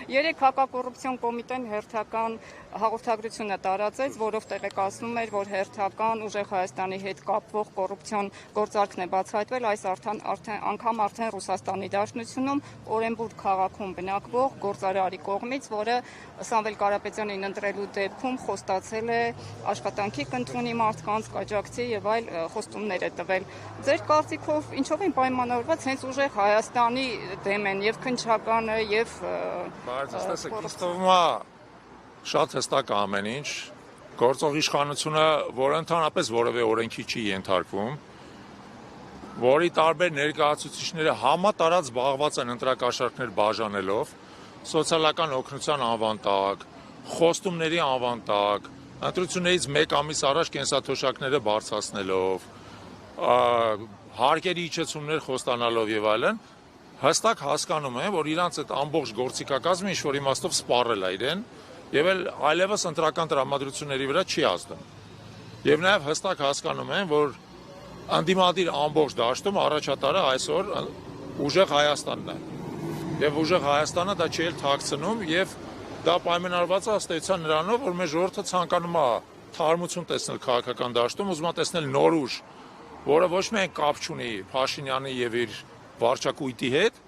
Երեք հակակոռուպցիոն կոմիտեն հերթական հաղորդագրությունը տարածեց, որով տեղեկացնում էր, որ հերթական ուժեղ Հայաստանի հետ կապվող կոռուպցիոն գործարքն է բացահայտվել այս անգամ արդեն Ռուսաստանի Դաշնությունում Օրենբուրգ քաղաքում բնակվող գործարարի կողմից, որը Սամվել Կարապետյանին ընտրելու դեպքում խոստացել է աշխատանքի կընդունի մարդկանց, կաջակցի եւ այլ խոստումներ է տվել։ Ձեր կարծիքով ինչով են պայմանավորված հենց ուժեղ Հայաստանի դեմ են եւ քննչականը եւ Շատ հստակ ամեն ինչ, գործող իշխանությունը, որը ընդհանրապես որևէ օրենքի չի ենթարկվում, որի տարբեր ներկայացուցիչները համատարած զբաղված են ընտրակաշառքներ բաժանելով, սոցիալական օգնության անվան տակ, խոստումների անվան տակ, ընտրություններից մեկ ամիս առաջ կենսաթոշակները բարձրացնելով, հարկերի իջեցումներ խոստանալով եւ այլն, հստակ հասկանում են, որ իրանց այդ ամբողջ գործիքակազմը ինչ-որ իմաստով սպառել է իրեն եւ այլևս ընտրական տրամադրությունների վրա չի ազդում։ Եվ նաեւ հստակ հասկանում են, որ անդիմադիր ամբողջ դաշտում առաջատարը այսօր ուժեղ Հայաստանն է։ Եվ ուժեղ Հայաստանը դա չի էլ թաքցնում եւ դա պայմանավորված է ըստ էության նրանով, որ մեր ժողովուրդը ցանկանում է թարմություն տեսնել քաղաքական դաշտում, ուզում է տեսնել նոր ուժ, որը ոչ միայն կապ չունի Փաշինյանի եւ իր վարչակույտի հետ,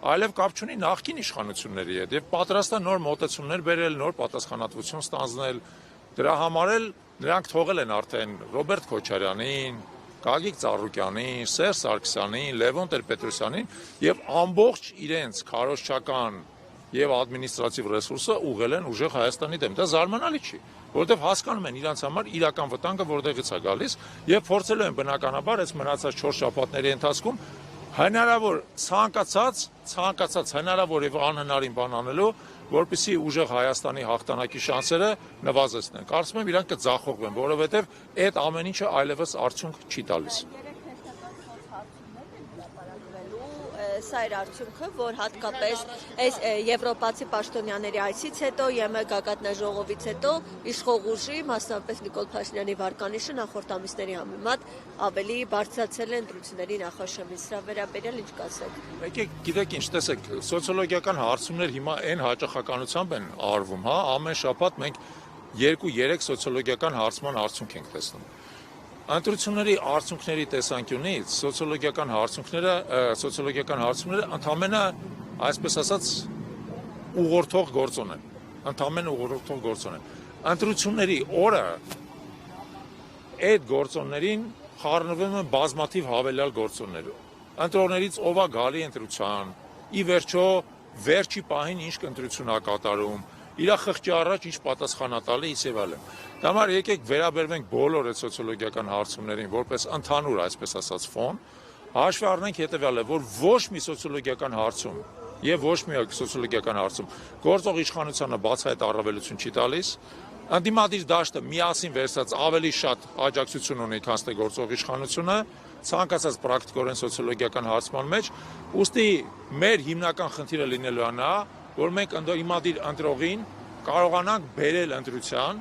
այլև կապ չունի նախկին իշխանությունների հետ եւ պատրաստ է նոր մոտեցումներ բերել, նոր պատասխանատվություն ստանձնել։ Դրա համար էլ նրանք թողել են արդեն Ռոբերտ Քոչարյանին, Գագիկ Ծառուկյանին, Սերժ Սարգսյանին, Լևոն Տեր-Պետրոսյանին եւ ամբողջ իրենց քարոզչական եւ ադմինիստրատիվ ռեսուրսը ուղղել են ուժեղ Հայաստանի դեմ։ Դա զարմանալի չի, որովհետեւ հասկանում են իրանց համար իրական վտանգը որտեղից է գալիս եւ փորձելու են բնականաբար այս մնացած 4 շաբաթների ընթացքում հնարավոր ցանկացած հնարավոր եւ անհնարին բան անելու, որպեսզի ուժեղ Հայաստանի հաղթանակի շանսերը նվազեցնեն։ Կարծում եմ իրանք կձախողվեն, որովհետեւ այդ ամեն ինչը այլևս արդյունք չի տալիս։ Սա էր արդյունքը, որ հատկապես այս եվրոպացի պաշտոնյաների այցից հետո, ԵՄ գագաթնաժողովից հետո իշխող ուժի, մասնավորապես Նիկոլ Փաշինյանի վարկանիշը նախորդ ամիսների համեմատ ավելի բարձրացել է ընտրությունների նախաշեմին։ Սրա վերաբերյալ ինչ կասեք։ Եկեք, գիտեք ինչ, տեսեք, սոցիոլոգիական հարցումներ հիմա այն հաճախականությամբ են արվում, հա, ամեն շաբաթ մենք 2-3 սոցիոլոգիական հարցման արդյունք ենք տեսնում։ Ընտրությունների արդյունքների տեսանկյունից սոցիոլոգիական հարցումները ընդամենը, այսպես ասած, ուղղորդող գործոն են, Ընտրությունների օրը այդ գործոններին խառնվում են բազմաթիվ հավելյալ գործոններ։ Ընտրողներից ով է գալի ընտրության, ի վերջո վերջի պահին ինչ ընտրություն է կատարում, իր խղճի առաջ ինչ պատասխանա տալի եւ այլն։ Դա համար եկեք վերաբերվենք բոլոր այդ սոցիոլոգիական հարցումներին որպես ընդհանուր, այսպես ասած, ֆոն, հաշվի առնենք հետեւյալը, որ ոչ մի սոցիոլոգիական հարցում եւ ոչ մի սոցիոլոգիական հարցում գործող իշխանությանը բացահայտ առավելություն չի տալիս, անդիմադիր դաշտը միասին վերցած ավելի շատ աջակցություն ունի, քան թե գործող իշխանությունը, ցանկացած պրակտիկորեն սոցիոլոգիական հարցման մեջ, ուստի մեր հիմնական խնդիրը լինելու է նա, որ մենք անդիմադիր ընտրողին կարողանանք բերել ընտրության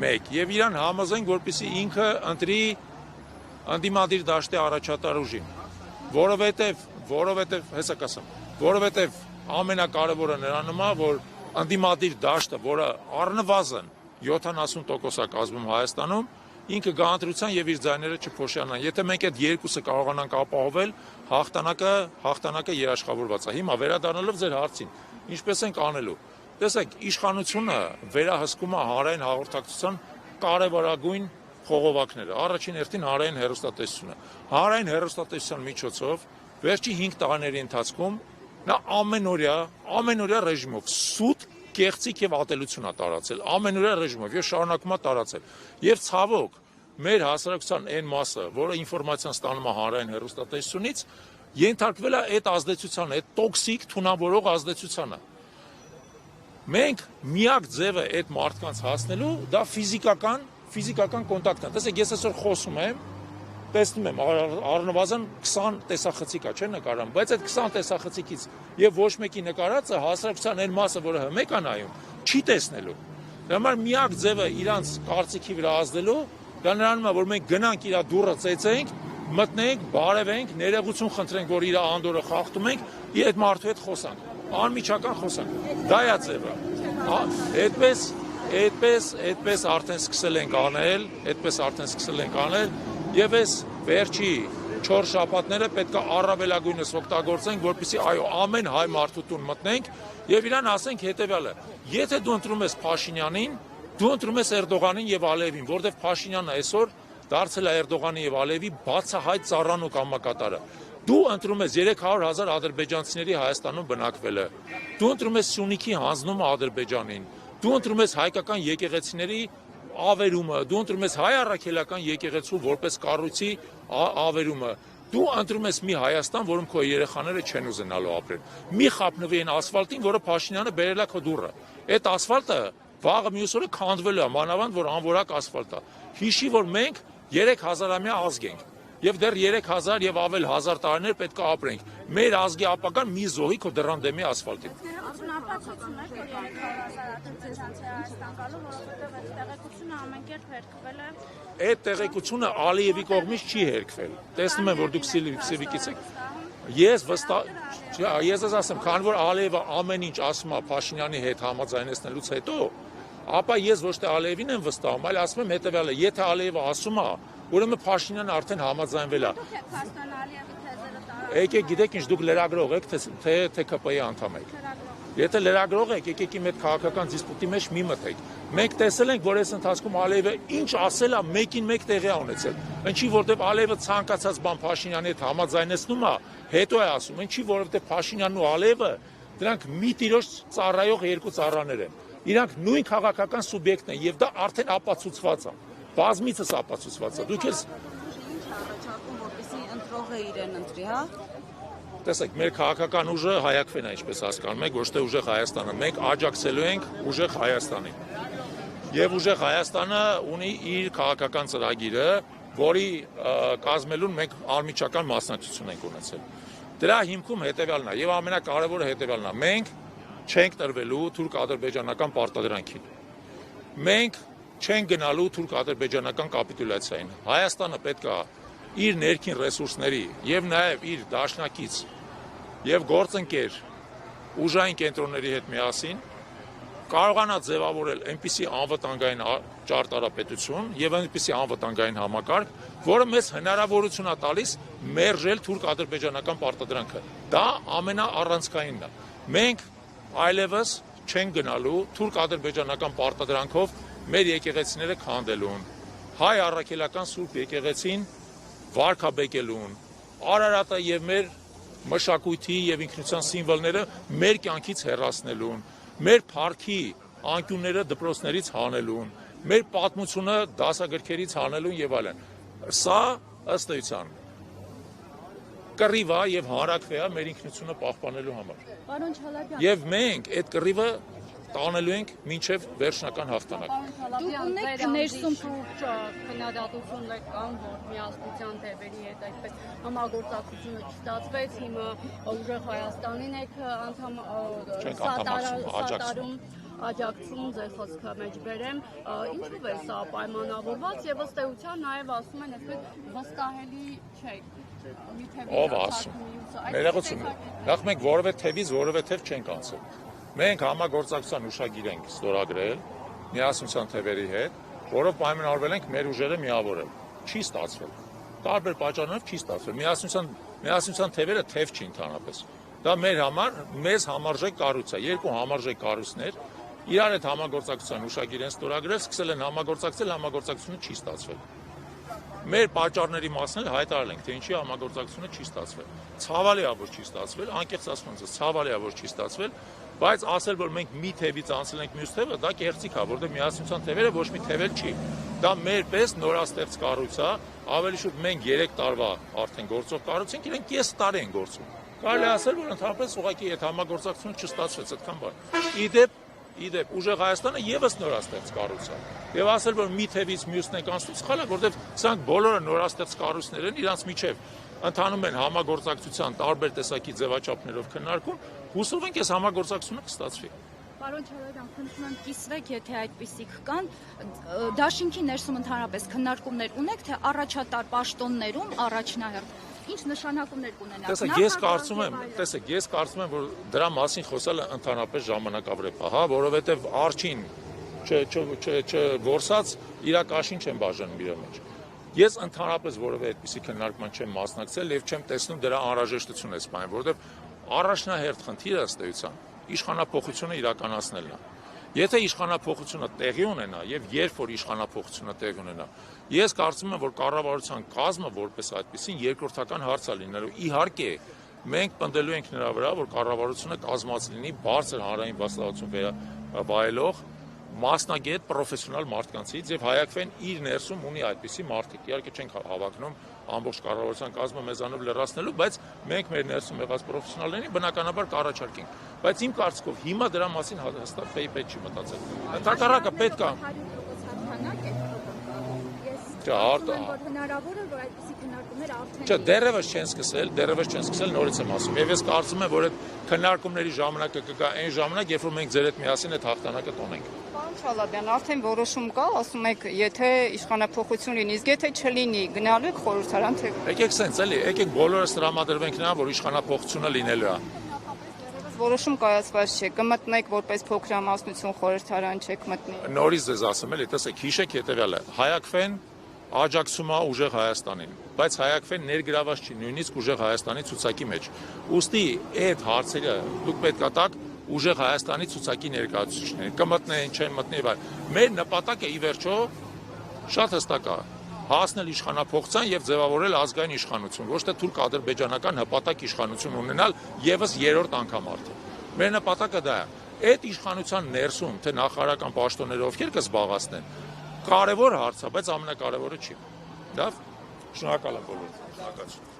մեկ եւ իրան համոզենք, որպեսզի ինքը ընտրի անդիմադիր դաշտի առաջատար ուժին, որովհետեւ ամենակարևորը նրանում է, որ անդիմադիր դաշտը, որը առնվազն 70% է կազմում Հայաստանում, ինքը գա ընտրության եւ իր ձայները չփոշյանան։ Եթե մենք այդ երկուսը կարողանանք ապահովել, հաղթանակը երաշխավորված է։ Հիմա վերադառնալով ձեր հարցին, ինչպես ենք անելու։ Տեսեք, իշխանությունը վերահսկում է հանրային հաղորդակցության կարևորագույն խողովակները։ Առաջին հերթին հանրային հեռուստատեսությունը։ Հանրային հեռուստատեսության միջոցով վերջի 5 տարիների ընթացքում նա ամենօրյա ռեժիմով սուտ, կեղծիք եւ ատելություն է տարածել, ամենօրյա ռեժիմով եւ շարունակում է տարածել։ Եվ ցավոք, մեր հասարակության այն մասը, որը ինֆորմացիան ստանում է հանրային հեռուստատեսությունից, ենթարկվել է այդ ազդեցությանը, այդ տոքսիկ թունավորող ազդեցությանը։ Մենք միակ ձևը այդ մարդկանց հասնելու դա ֆիզիկական կոնտակտն է։ Տեսեք, ես այսօր խոսում եմ, տեսնում եմ առնվազն 20 տեսախցիկ է, չէ՞ նկարում, բայց այդ 20 տեսախցիկից եւ ոչ մեկի նկարածը հասարակության այն մասը, որը մեկ է նայում, չի տեսնելու։ Դա համար միակ ձևը իրանց կարծիքի վրա ազդելու դա նրանում է, որ մենք գնանք իր դուռը ծեծենք, մտնենք, բարևենք, ներողություն խնդրենք, որ իր անդորը խախտում ենք, եւ այդ մարդու հետ խոսանք։ անմիջական խոսանք։ Դա է ձևը։ Այդպես արդեն սկսել ենք անել, եւ այս վերջի 4 շաբաթները պետք է առավելագույնս օգտագործենք, որպեսզի այո, ամեն հայ մարդու տուն մտնենք եւ իրան ասենք հետեւյալը. եթե դու ընտրում ես Փաշինյանին, դու ընտրում ես Էրդողանին եւ Ալիևին, որովհետեւ Փաշինյանը այսօր դարձել է Էրդողանի եւ Ալիևի բացահայտ ծառան ու կամակատարը։ Դու ընտրում ես 300,000 ադրբեջանցիների Հայաստանում բնակվելը։ Դու ընտրում ես Սյունիքի հանձնումը Ադրբեջանին։ Դու ընտրում ես հայկական եկեղեցիների ավերումը, դու ընտրում ես հայ առաքելական եկեղեցու որպես կառույցի ավերումը։ Դու ընտրում ես մի Հայաստան, որում քո երեխաները չեն ուզենալու ապրել։ Մի խափնվի այն ասֆալտին, որը Փաշինյանը բերել է քո դուռը։ Այդ ասֆալտը վաղը մյուս օրը քանդվելու է, մանավանդ որ անորակ ասֆալտ է։ Հիշի, որ մենք 3000-ամյա ազգ ենք։ Եվ դեռ 3000 եւ ավել 1000 տարիներ պետք է ապրենք։ Մեր ազգի ապագան մի զոհի քո դռան դեմի ասֆալտին։ Այդ տեղեկությունը Ալիևի կողմից չի հերքվել։ Տեսնում եմ, որ դուք Սիվիկից եք։ Ես ասեմ, քանի որ Ալիևը ամեն ինչ ասում է Փաշինյանի հետ համաձայնեցնելուց հետո, ապա ես ոչ թե Ալիևին եմ վստահում, այլ ասում եմ հետեւյալը, եթե Ալիևը ասում է, ուրեմն Փաշինյանը արդեն համաձայնվել է։ Եկեք, գիտեք ինչ, դուք լրագրող եք, թե ԿՊ-ի անդամ եք։ Եթե լրագրող եք, եկեք իմ այդ քաղաքական դիսպուտի մեջ մի մտեք։ Մենք տեսել ենք, որ այս ընթացքում Ալիևը ինչ ասել է, մեկին մեկ տեղի ունեցել։ Ինչի որտեվ Ալիևը ցանկացած բան Փաշինյանի հետ համաձայնեցնում է, հետո է ասում, ինչի որովհետեւ Փաշինյանն ու Ալիևը դրանք մի տիրոջ ծառայող երկու ծառաներ են։ Իրանք նույն քաղաքական սուբյեկտն են եւ դա արդեն ապացուցված է։ Բազմիցս ապացուցված է։ Դուք ես ընտրողը իրեն ընտրի, հա։ Տեսեք, մեր քաղաքական ուժը հայակվեն է, ինչպես հասկանում եք, ոչ թե ուժեղ Հայաստանը։ Մենք աջակցելու ենք ուժեղ Հայաստանին։ Եվ ուժեղ Հայաստանը ունի իր քաղաքական ծրագիրը, որի կազմելուն մենք անմիջական մասնակցություն ենք ունեցել։ Դրա հիմքում հետևյալն է, եւ ամենակարևորը հետևյալն է. մենք չենք տրվելու թուրք-ադրբեջանական պարտադրանքին։ Մենք չենք գնալու թուրք-ադրբեջանական կապիտուլյացիային։ Հայաստանը պետք է իր ներքին ռեսուրսների եւ նաեւ իր դաշնակից եւ գործընկեր ուժային կենտրոնների հետ միասին կարողանա ձևավորել այնպիսի անվտանգային ճարտարապետություն եւ այնպիսի անվտանգային համակարգ, որը մեզ հնարավորություն է տալիս մերժել թուրք-ադրբեջանական պարտադրանքը։ Դա ամենաառանցքայինն է։ Մենք այլևս չենք գնալու թուրք-ադրբեջանական պարտադրանքով մեր եկեղեցիները քանդելուն, հայ առաքելական սուրբ եկեղեցին վարքաբեկելուն, Արարատը եւ մեր մշակույթի եւ ինքնության սիմվոլները մեր կյանքից հեռացնելուն, մեր փառքի անկյունները դպրոցներից հանելուն, մեր պատմությունը դասագրքերից հանելուն եւ այլն։ Սա ըստ էության կռիվ է եւ հանրաքվե է մեր ինքնությունը պահպանելու համար։ Պարոն Չալաբյան, Եվ մենք այդ կռիվը տանելու ենք մինչև վերջնական հաղթանակ։ դուք ունեք ներսում քննադատություններ կան, որ միասնության թևերի հետ այդպես համագործակցությունը չստացվեց, հիմա ուժեղ Հայաստանին եք անդամ սատարում աջակցում ձեր խոսքը մեջ բերեմ, ինչու է սա պայմանավորված եւ ըստ էության նաեւ ասում են այսպես վստահելի չէ։ Ով ասում։ Ներողություն։ Նախ մենք որևէ թևից որևէ թև չենք անցել։ Մենք համագործակցության ուշագիր ենք ստորագրել միասնության թևերի հետ, որով պայմանավորվել ենք մեր ուժերը միավորել։ Չի ստացվել։ Տարբեր պատճառներով չի ստացվել։ Միասնության թևերը թև չի ընդհանրապես։ Դա մեր համար մեզ համարժեք կառույց է, երկու համարժեք կառույցներ իրար հետ համագործակցության ուշագիր են ստորագրել, սկսել են համագործակցել, համագործակցությունը չի ստացվել։ Մեր պատճառների մասն էլ հայտարարել ենք, թե ինչի համագործակցությունը չի ստացվել։ Ցավալի է, որ չի ստացվել, անկեղծ ասում եմ, ցավալի է, որ չի ստացվել, բայց ասել, որ մենք մի թևից անցել ենք մյուս թևը, դա կեղծիք է, որովհետև միասնության թևերը ոչ մի թև էլ չի։ Դա մեր պես նորաստեղծ կառույց է, ավելի շուտ մենք 3 տարվա արդեն գործող կառույց ենք, իրենք կես տարի են գործում։ Կարելի է ասել, որ ընդհանրապես ուղղակի այդ համագործակցությունը չստացվեց այդքան բան։ Իդեպ ուժեղ Հայաստանը եւս նորաստեղծ կառույց է։ Եվ ասել, որ մի թևից մյուսն ենք անցնում, սխալ է, որովհետև սրանք բոլորը նորաստեղծ կառույցներ են, իրանց միջև ընթանում են համագործակցության տարբեր տեսակի ձևաչափներով քննարկում, հուսով ենք այս համագործակցությունը կստացվի։ Պարոն Չալաբյան, խնդրում եմ կիսվեք, եթե այդպիսիք կան, դաշինքի ներսում ընդհանրապես քննարկումներ ունեք, թե առաջատար պաշտոններում առաջնահերթ ինչ նշանակումներ կունենա։ Տեսեք, ես կարծում եմ, որ դրա մասին խոսելը ընդհանրապես ժամանակավրեպ է, հա, որովհետև արջին չորսած իրակաշին չեն բաժանում իր մեջ։ Ես ընդհանրապես որևէ այդպիսի քննարկման չեմ մասնակցել եւ չեմ տեսնում դրա անհրաժեշտություն այս բանը, որովհետեւ առաջնահերթ խնդիրը ըստ էության իշխանափոխությունը իրականացնելն է։ Եթե իշխանափոխությունը տեղի ունենա եւ երբ որ իշխանափոխությունը տեղի ունենա, ես կարծում եմ, որ կառավարության կազմը որպես այդպեսին երկրորդական հարց է լինելու։ Իհարկե, մենք պնդելու ենք նրա վրա, որ կառավարությունը կազմած լինի բարձր հանրային վաստակություն վայելող մասնագետ պրոֆեսիոնալ մարդկանցից եւ հայակվեն իր ներսում ունի այդպիսի մարդիկ։ Իհարկե չենք հավակնում ամբողջ կառավարության կազմը մեզանով լրացնելու, բայց մենք մեր ներսում եղած պրոֆեսիոնալներին բնականաբար կառաջարկենք։ Բայց իմ կարծիքով հիմա դրա մասին հստակ պետք չի մտածել։ Ընդհանրակը պետք է հնարավոր է, որ այդպիսի քննարկումներ արդեն դեռևս չեն սկսել, նորից եմ ասում։ Եվ ես կարծում եմ, որ այդ քննարկումների ժամանակը կգա այն ժամանակ, երբ որ մենք ձեր հետ միասին այդ հաղթանակը տոնենք։ Պարոն Շալաբյան, արդեն որոշում կա, ասում եք, եթե իշխանափոխություն լինի, իսկ եթե չլինի, գնալու եք խորհրդարան թե։ Եկեք սենց էլի, եկեք բոլորս տրամադրվենք նրան, որ իշխանափոխությունը լինելու է։ Որոշում կայացված չէ, կմտնեք որպես փոքրամասնություն խորհրդարան չեք մտնի։ Նորից ձեզ ասեմ էլի, տեսեք, հիշեք հետևյալը, հայակվեն աջակցում է ուժեղ Հայաստանին, բայց հայակվեն ներգրաված չի նույնիսկ ուժեղ Հայաստանի ցուցակի մեջ։ Ուստի այդ հարցերը դուք պետք է տաք ուժեղ Հայաստանի ցուցակի ներկայացուցիչներին, կմտնեն, չեն մտնի, բայց մեր նպատակը ի վերջո շատ հստակ է, հասնել իշխանափոխության եւ ձևավորել ազգային իշխանություն, ոչ թե թուրք-ադրբեջանական հպատակ իշխանություն ունենալ եւս երրորդ անգամ արդեն։ Մեր նպատակը դա է։ Այդ իշխանության ներսում, թե նախարարական պաշտոնները ովքեր կզբաղացնեն, կարևոր հարց է, բայց ամենակարևորը չի։ Լավ, շնորհակալ եմ բոլորին։